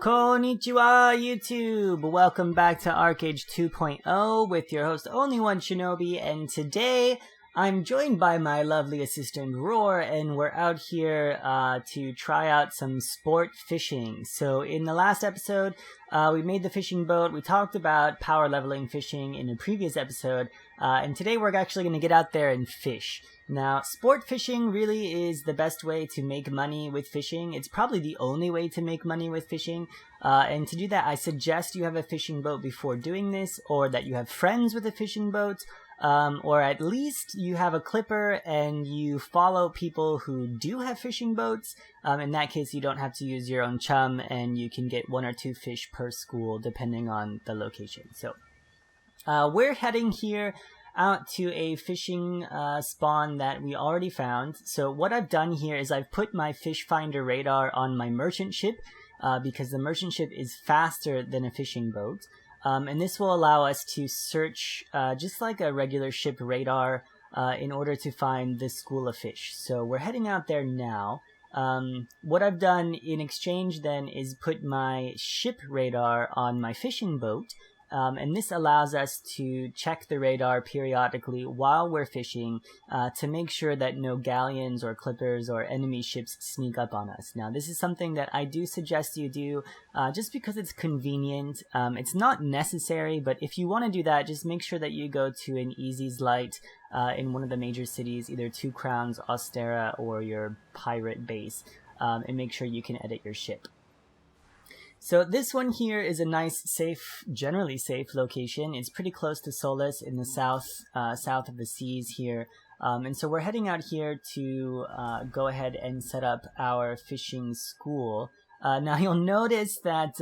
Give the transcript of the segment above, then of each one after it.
Konnichiwa, YouTube! Welcome back to Archeage 2.0 with your host OnlyOneShinobi, and today I'm joined by my lovely assistant Roar, and we're out here to try out some sport fishing. So in the last episode, we made the fishing boat. We talked about power leveling fishing in a previous episode, and today we're actually going to get out there and fish. Now, sport fishing really is the best way to make money with fishing. It's probably the only way to make money with fishing. And to do that, I suggest you have a fishing boat before doing this, or that you have friends with a fishing boat, or at least you have a clipper and you follow people who do have fishing boats. In that case, you don't have to use your own chum, and you can get 1 or 2 fish per school depending on the location. So we're heading here out to a fishing spawn that we already found. So what I've done here is I've put my fish finder radar on my merchant ship because the merchant ship is faster than a fishing boat. And this will allow us to search just like a regular ship radar in order to find this school of fish. So we're heading out there now. What I've done in exchange then is put my ship radar on my fishing boat. And this allows us to check the radar periodically while we're fishing to make sure that no galleons or clippers or enemy ships sneak up on us. Now, this is something that I do suggest you do just because it's convenient. It's not necessary, but if you want to do that, just make sure that you go to an Easy's Light in one of the major cities, either 2 Crowns, Ostera, or your pirate base, and make sure you can edit your ship. So this one here is a nice, safe, generally safe location. It's pretty close to Solus in the south of the seas here. And so we're heading out here to go ahead and set up our fishing school. Now you'll notice that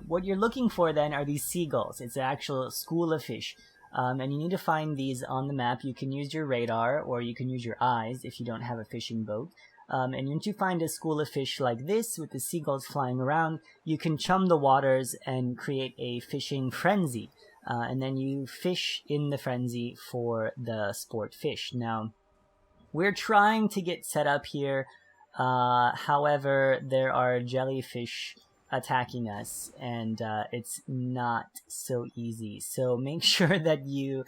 what you're looking for then are these seagulls. It's an actual school of fish. And you need to find these on the map. You can use your radar, or you can use your eyes if you don't have a fishing boat. And once you find a school of fish like this with the seagulls flying around, you can chum the waters and create a fishing frenzy. And then you fish in the frenzy for the sport fish. Now, we're trying to get set up here. However, there are jellyfish attacking us, and it's not so easy. So make sure that you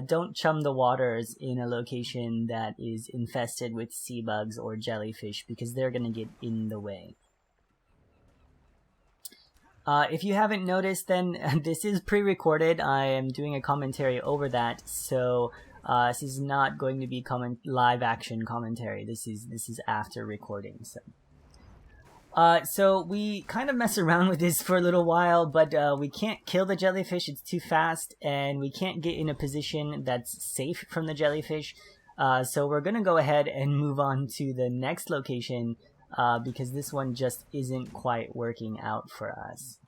don't chum the waters in a location that is infested with sea bugs or jellyfish, because they're going to get in the way. If you haven't noticed, then this is pre-recorded. I am doing a commentary over that, so this is not going to be live action commentary. This is after recording. So we kind of mess around with this for a little while, but we can't kill the jellyfish. It's too fast, and we can't get in a position that's safe from the jellyfish. So we're going to go ahead and move on to the next location because this one just isn't quite working out for us.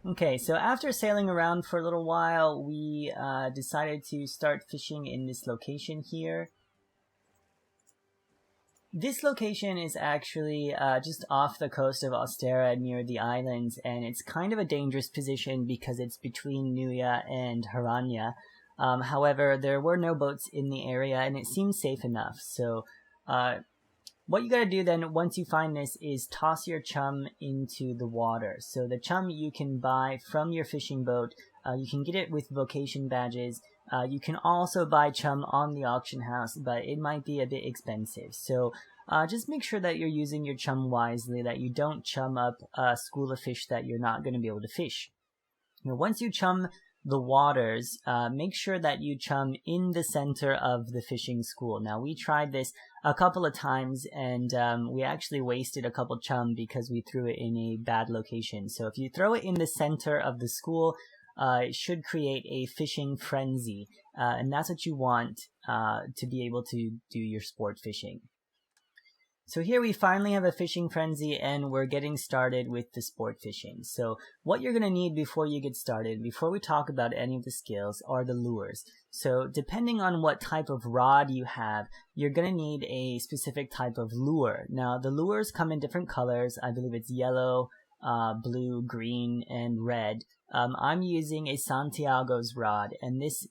Okay, so after sailing around for a little while, we decided to start fishing in this location here. This location is actually just off the coast of Ostera near the islands, and it's kind of a dangerous position because it's between Nuya and Haranya. However, there were no boats in the area, and it seems safe enough. So what you gotta do then, once you find this, is toss your chum into the water. So the chum you can buy from your fishing boat. You can get it with vocation badges. You can also buy chum on the auction house, but it might be a bit expensive. So just make sure that you're using your chum wisely, that you don't chum up a school of fish that you're not going to be able to fish. Now, once you chum the waters, make sure that you chum in the center of the fishing school. Now, we tried this a couple of times, and we actually wasted a couple chum because we threw it in a bad location. So if you throw it in the center of the school, it should create a fishing frenzy, and that's what you want to be able to do your sport fishing. So here we finally have a fishing frenzy, and we're getting started with the sport fishing. So what you're going to need before you get started, before we talk about any of the skills, are the lures. So depending on what type of rod you have, you're going to need a specific type of lure. Now, the lures come in different colors. I believe it's yellow, blue, green, and red. I'm using a Santiago's rod, and this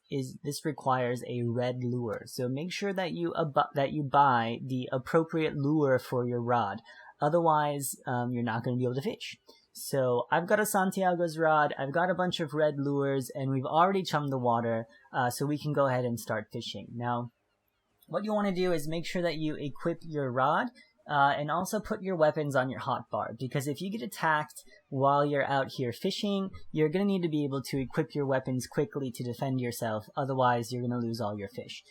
requires a red lure. So make sure that you buy the appropriate lure for your rod. Otherwise, you're not going to be able to fish. So I've got a Santiago's rod, I've got a bunch of red lures, and we've already chummed the water, so we can go ahead and start fishing. Now, what you want to do is make sure that you equip your rod, and also put your weapons on your hotbar, because if you get attacked while you're out here fishing, you're going to need to be able to equip your weapons quickly to defend yourself, otherwise you're going to lose all your fish.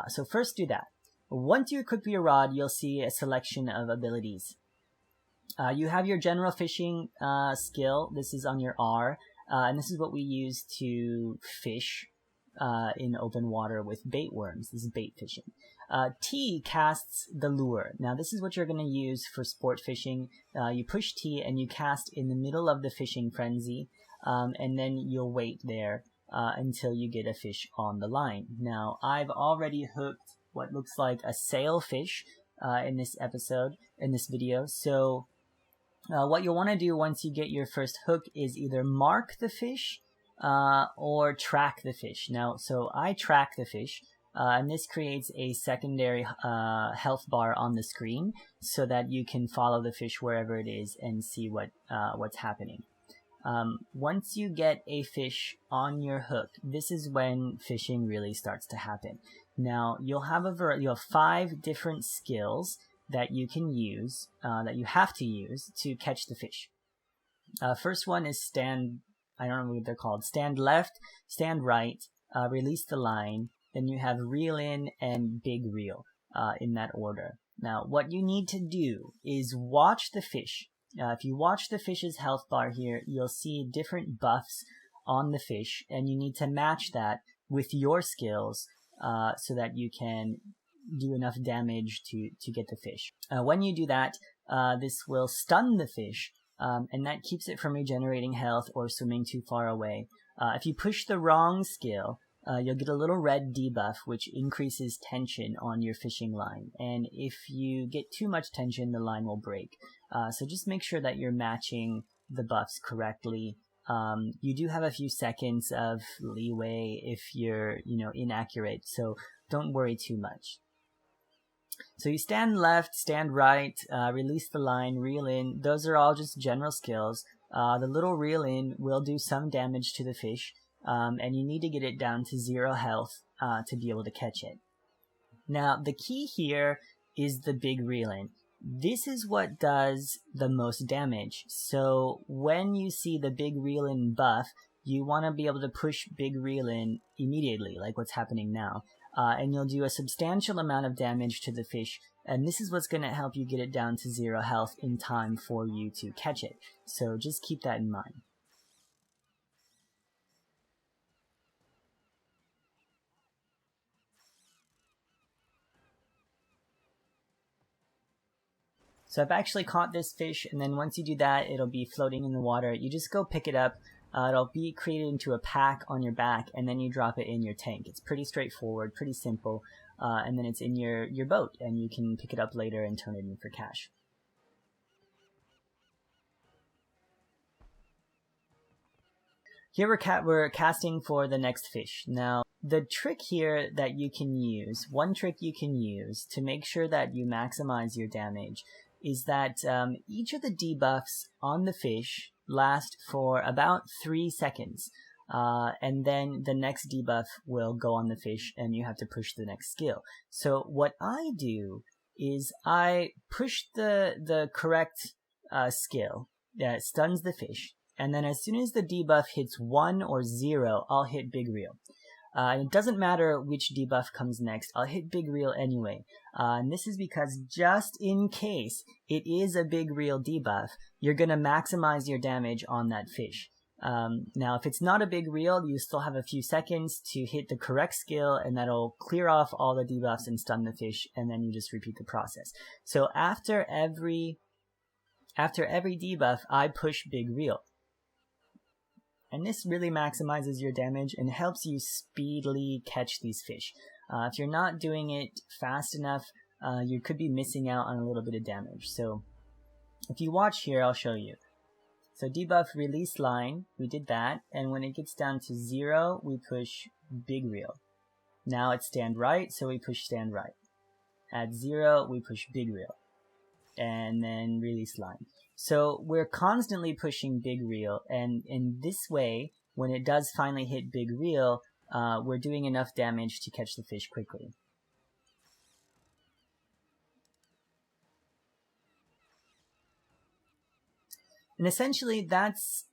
So first do that. Once you equip your rod, you'll see a selection of abilities. You have your general fishing skill. This is on your R, and this is what we use to fish in open water with bait worms. This is bait fishing. T casts the lure. Now this is what you're going to use for sport fishing. You push T and you cast in the middle of the fishing frenzy, and then you'll wait there until you get a fish on the line. Now I've already hooked what looks like a sailfish in this video. So what you'll want to do once you get your first hook is either mark the fish or track the fish. Now, so I track the fish, and this creates a secondary health bar on the screen so that you can follow the fish wherever it is and see what's happening. Once you get a fish on your hook, this is when fishing really starts to happen. Now, you'll have 5 different skills that you can use, that you have to use to catch the fish. First one is stand, I don't know what they're called, stand left, stand right, release the line, then you have reel in and big reel, in that order. Now, what you need to do is watch the fish. If you watch the fish's health bar here, you'll see different buffs on the fish, and you need to match that with your skills so that you can do enough damage to get the fish. When you do that, this will stun the fish, and that keeps it from regenerating health or swimming too far away. If you push the wrong skill, you'll get a little red debuff, which increases tension on your fishing line. And if you get too much tension, the line will break. So just make sure that you're matching the buffs correctly. You do have a few seconds of leeway if you're, inaccurate, so don't worry too much. So you stand left, stand right, release the line, reel in. Those are all just general skills. The little reel in will do some damage to the fish, and you need to get it down to 0 health to be able to catch it. Now, the key here is the big reel in. This is what does the most damage. So when you see the big reel in buff, you want to be able to push big reel in immediately, like what's happening now. And you'll do a substantial amount of damage to the fish, and this is what's going to help you get it down to 0 health in time for you to catch it. So just keep that in mind. So I've actually caught this fish, and then once you do that, it'll be floating in the water. You just go pick it up. It'll be created into a pack on your back, and then you drop it in your tank. It's pretty straightforward, pretty simple, and then it's in your boat, and you can pick it up later and turn it in for cash. Here we're casting for the next fish. Now, the trick here that you can use, one trick you can use to make sure that you maximize your damage, is that each of the debuffs on the fish last for about 3 seconds, and then the next debuff will go on the fish and you have to push the next skill. So what I do is I push the correct skill that stuns the fish, and then as soon as the debuff hits 1 or 0, I'll hit big reel. And it doesn't matter which debuff comes next, I'll hit big reel anyway. And this is because just in case it is a big reel debuff, you're going to maximize your damage on that fish. Now, if it's not a big reel, you still have a few seconds to hit the correct skill, and that'll clear off all the debuffs and stun the fish, and then you just repeat the process. So after every debuff, I push big reel. And this really maximizes your damage and helps you speedily catch these fish. If you're not doing it fast enough, you could be missing out on a little bit of damage. So if you watch here, I'll show you. So debuff release line, we did that, and when it gets down to 0, we push big reel. Now it's stand right, so we push stand right. At 0, we push big reel. and then release line. So we're constantly pushing big reel, and in this way, when it does finally hit big reel, we're doing enough damage to catch the fish quickly. And essentially, that's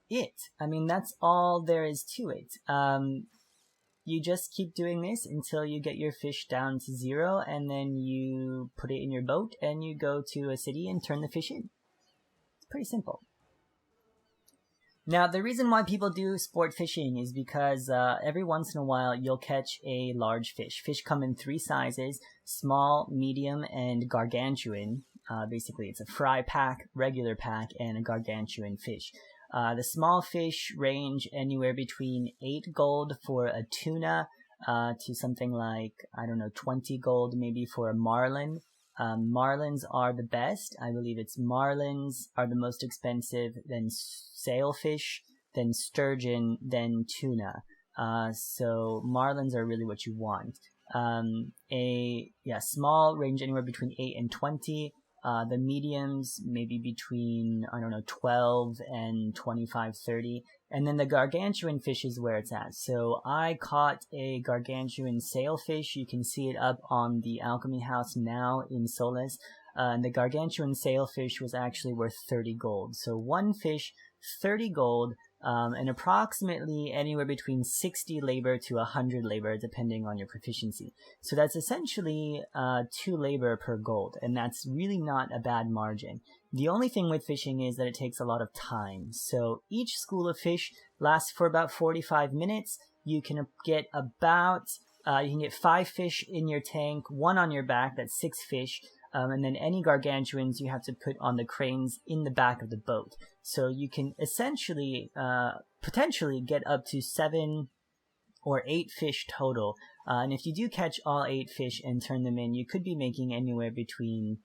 it. I mean, that's all there is to it. You just keep doing this until you get your fish down to 0, and then you put it in your boat, and you go to a city and turn the fish in. It's pretty simple. Now, the reason why people do sport fishing is because every once in a while you'll catch a large fish. Fish come in 3 sizes: small, medium, and gargantuan. Basically, it's a fry pack, regular pack, and a gargantuan fish. The small fish range anywhere between 8 gold for a tuna to something like, I don't know, 20 gold maybe for a marlin. Marlins are the best. I believe it's marlins are the most expensive, then sailfish, then sturgeon, then tuna. So marlins are really what you want. Small range anywhere between 8 and 20. The mediums maybe between, I don't know, 12 and 25, 30. And then the gargantuan fish is where it's at. So I caught a gargantuan sailfish. You can see it up on the Alchemy House now in Solis. And the gargantuan sailfish was actually worth 30 gold. So one fish, 30 gold, and approximately anywhere between 60 labor to 100 labor, depending on your proficiency. So that's essentially 2 labor per gold, and that's really not a bad margin. The only thing with fishing is that it takes a lot of time. So each school of fish lasts for about 45 minutes. You can get about, you can get 5 fish in your tank, 1 on your back, that's 6 fish. And then any gargantuans you have to put on the cranes in the back of the boat. So you can essentially, potentially get up to 7 or 8 fish total. And if you do catch all 8 fish and turn them in, you could be making anywhere between,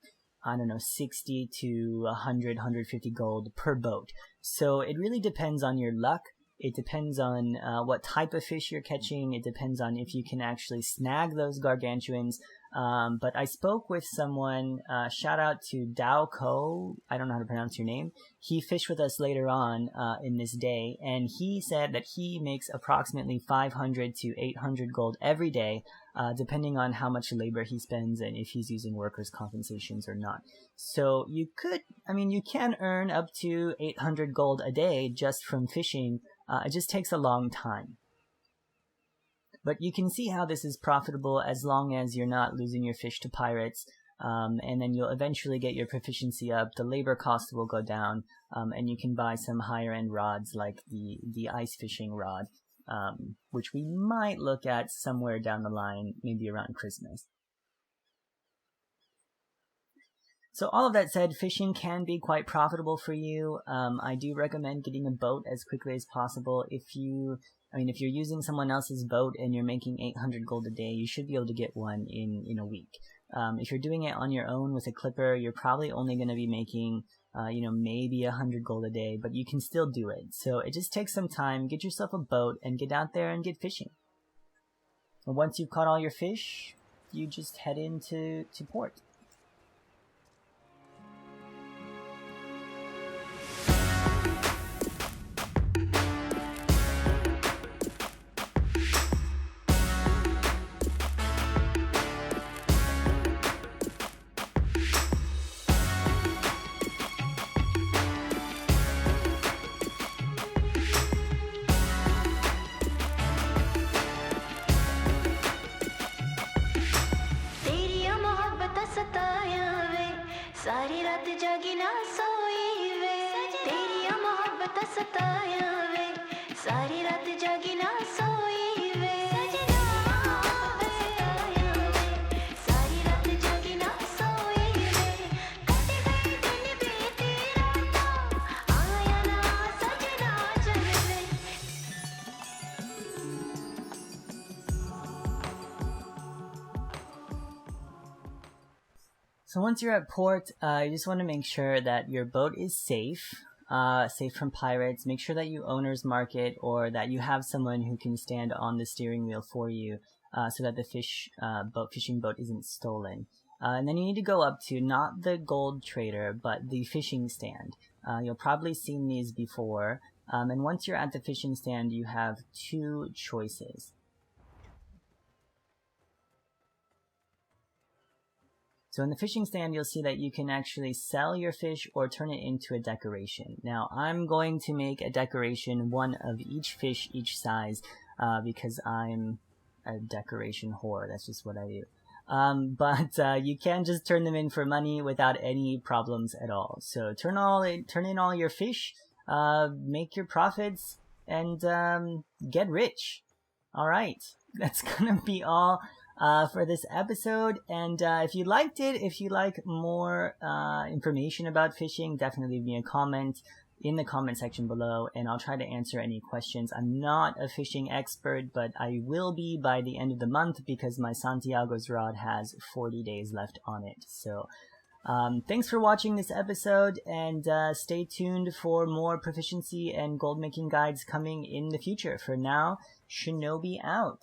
I don't know, 60 to 100, 150 gold per boat. So it really depends on your luck. It depends on what type of fish you're catching. It depends on if you can actually snag those gargantuans. But I spoke with someone, shout out to Dao Ko, I don't know how to pronounce your name. He fished with us later on in this day, and he said that he makes approximately 500 to 800 gold every day, depending on how much labor he spends and if he's using workers' compensations or not. So you can earn up to 800 gold a day just from fishing. It just takes a long time. But you can see how this is profitable as long as you're not losing your fish to pirates, and then you'll eventually get your proficiency up, the labor cost will go down, and you can buy some higher end rods like the ice fishing rod, which we might look at somewhere down the line, maybe around Christmas. So all of that said, fishing can be quite profitable for you. I do recommend getting a boat as quickly as possible. If you're using someone else's boat and you're making 800 gold a day, you should be able to get one in a week. If you're doing it on your own with a clipper, you're probably only going to be making, maybe 100 gold a day, but you can still do it. So it just takes some time. Get yourself a boat and get out there and get fishing. And once you've caught all your fish, you just head into port. सारी रात जागी ना सोई वे तेरी मोहब्बत सताया वे सारी रात जागी ना सोई वे सजना सताया वे सारी रात जागी ना सोई वे कटे गए दिन बीती रात आया ना सजना चल वे. So once you're at port, you just want to make sure that your boat is safe from pirates. Make sure that you owner's mark it, or that you have someone who can stand on the steering wheel for you, so that the fishing boat isn't stolen. And then you need to go up to not the gold trader, but the fishing stand. You'll probably seen these before. And once you're at the fishing stand, you have two choices. So in the fishing stand, you'll see that you can actually sell your fish or turn it into a decoration. Now, I'm going to make a decoration, one of each fish, each size, because I'm a decoration whore. That's just what I do. But you can just turn them in for money without any problems at all. So turn in all your fish, make your profits, and get rich. All right, that's gonna be all for this episode. And if you liked it, if you like more information about fishing, definitely leave me a comment in the comment section below, and I'll try to answer any questions. I'm not a fishing expert, but I will be by the end of the month because my Santiago's rod has 40 days left on it. So thanks for watching this episode, and stay tuned for more proficiency and gold making guides coming in the future. For now, Shinobi out.